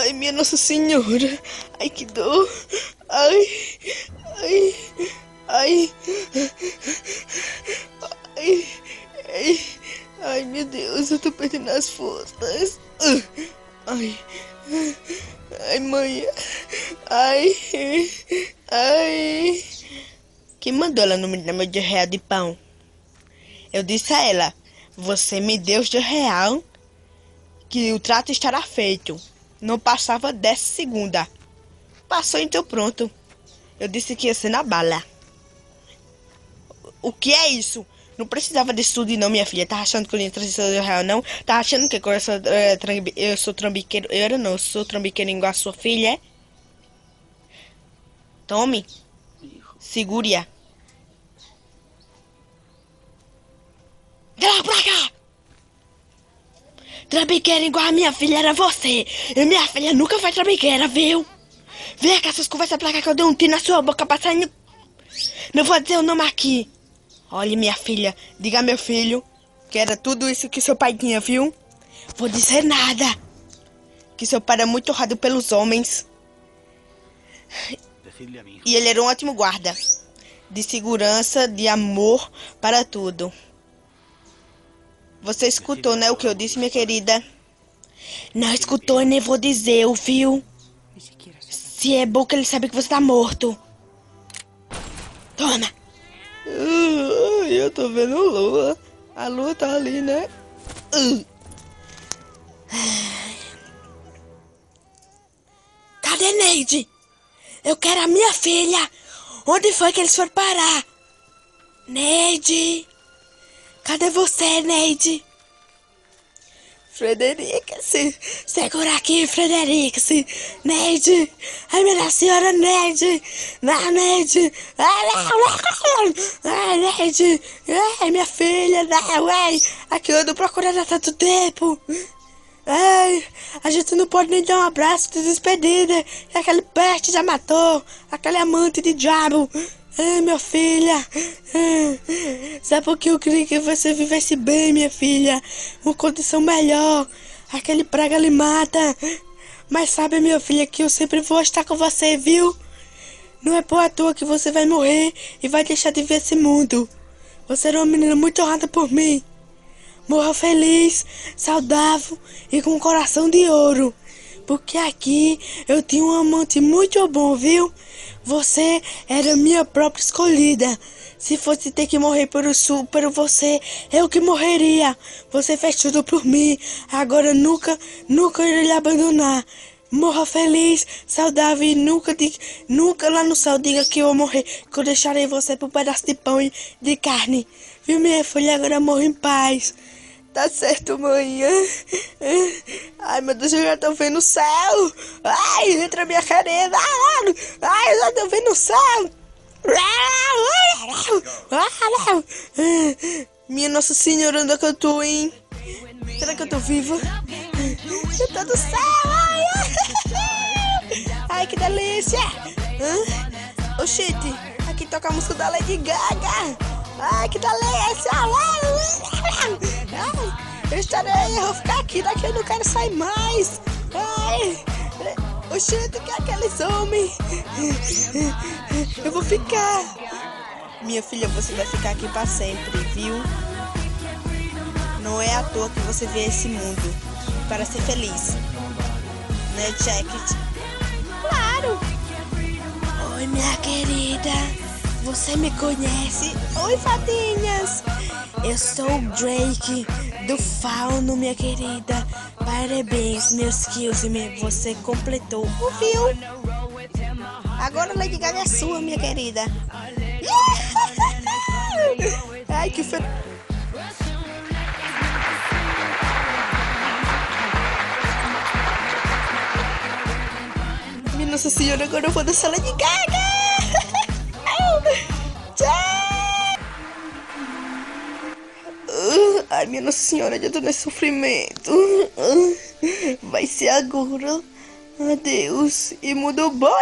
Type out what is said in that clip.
Ai, minha Nossa Senhora. Ai, que dor. Ai, ai, ai, ai, ai, ai, meu Deus, eu tô perdendo as forças. Ai, ai, mãe. Ai, ai. Quem mandou ela não me dar meu R$ 1 de pão? Eu disse a ela, você me deu os R$ 1 que o trato estará feito. Não passava 10 segundos. Passou, então pronto. Eu disse que ia ser na bala. O que é isso? Não precisava disso tudo não, minha filha. Tá achando que eu ia trazer R$ 1, não? Tá achando que eu sou trambiqueiro? Eu sou trambiqueiro igual a sua filha, é? Tome. Segure-a. Dá pra cá! Trambiqueira igual a minha filha era você. E minha filha nunca foi trambiqueira, viu? Vem cá, essas conversas pra cá que eu dei um tiro na sua boca passando. Não vou dizer o nome aqui. Olha, minha filha, diga a meu filho que era tudo isso que seu pai tinha, viu? Vou dizer nada. Que seu pai era muito honrado pelos homens. E ele era um ótimo guarda. De segurança, de amor, para tudo. Você escutou, né, o que eu disse, minha querida? Não escutou e nem vou dizer, viu? Se é bom que ele sabe que você tá morto. Toma. Eu tô vendo a lua. A lua tá ali, né? Cadê Neide? Eu quero a minha filha. Onde foi que eles foram parar? Neide. Cadê você, Neide? Frederica, segura aqui, Frederica, Neide. Ai, minha senhora, Neide. Não, Neide. Ai, Neide. Ai, minha filha, não, ai. Aqui eu ando procurando há tanto tempo. Ai, a gente não pode nem dar um abraço de despedida. Aquele peste já matou. Aquele amante de diabo. Ai, minha filha. Sabe por que eu queria que você vivesse bem, minha filha? Uma condição melhor. Aquele praga lhe mata. Mas sabe, minha filha, que eu sempre vou estar com você, viu? Não é por à toa que você vai morrer e vai deixar de ver esse mundo. Você era uma menina muito honrada por mim. Morra feliz, saudável e com um coração de ouro. Porque aqui eu tinha um amante muito bom, viu? Você era minha própria escolhida. Se fosse ter que morrer por você, eu que morreria. Você fez tudo por mim. Agora nunca irei lhe abandonar. Morra feliz, saudável e nunca lá no céu diga que eu vou morrer. Que eu deixarei você por um pedaço de pão e de carne. Viu, minha filha? Agora morra em paz. Tá certo, mãe. Ai, meu Deus, eu já tô vendo o céu. Ai, entra minha querida. Ai, eu já tô vendo o céu. Minha Nossa Senhora, onde é que eu tô, hein? Será que eu tô viva? Eu tô no céu. Ai, que delícia. Oxente, aqui toca a música da Lady Gaga. Ai, que delícia. Eu vou ficar aqui, daqui eu não quero sair mais. Ai, oxente, que é aqueles homens? Eu vou ficar. Minha filha, você vai ficar aqui pra sempre, viu? Não é à toa que você vê esse mundo para ser feliz, né, Jacket? Claro. Oi, minha querida, você me conhece? Oi, fadinhas. Eu sou o Drake do Fauno, minha querida. Parabéns, meus kills, você completou, viu? Agora a Lady Gaga é sua, minha querida. Ai, que fe... Minha Nossa Senhora, agora eu vou dançar Lady Gaga. Ai, minha Nossa Senhora, já tô nesse sofrimento. Vai ser agora. Adeus. E mudou boia.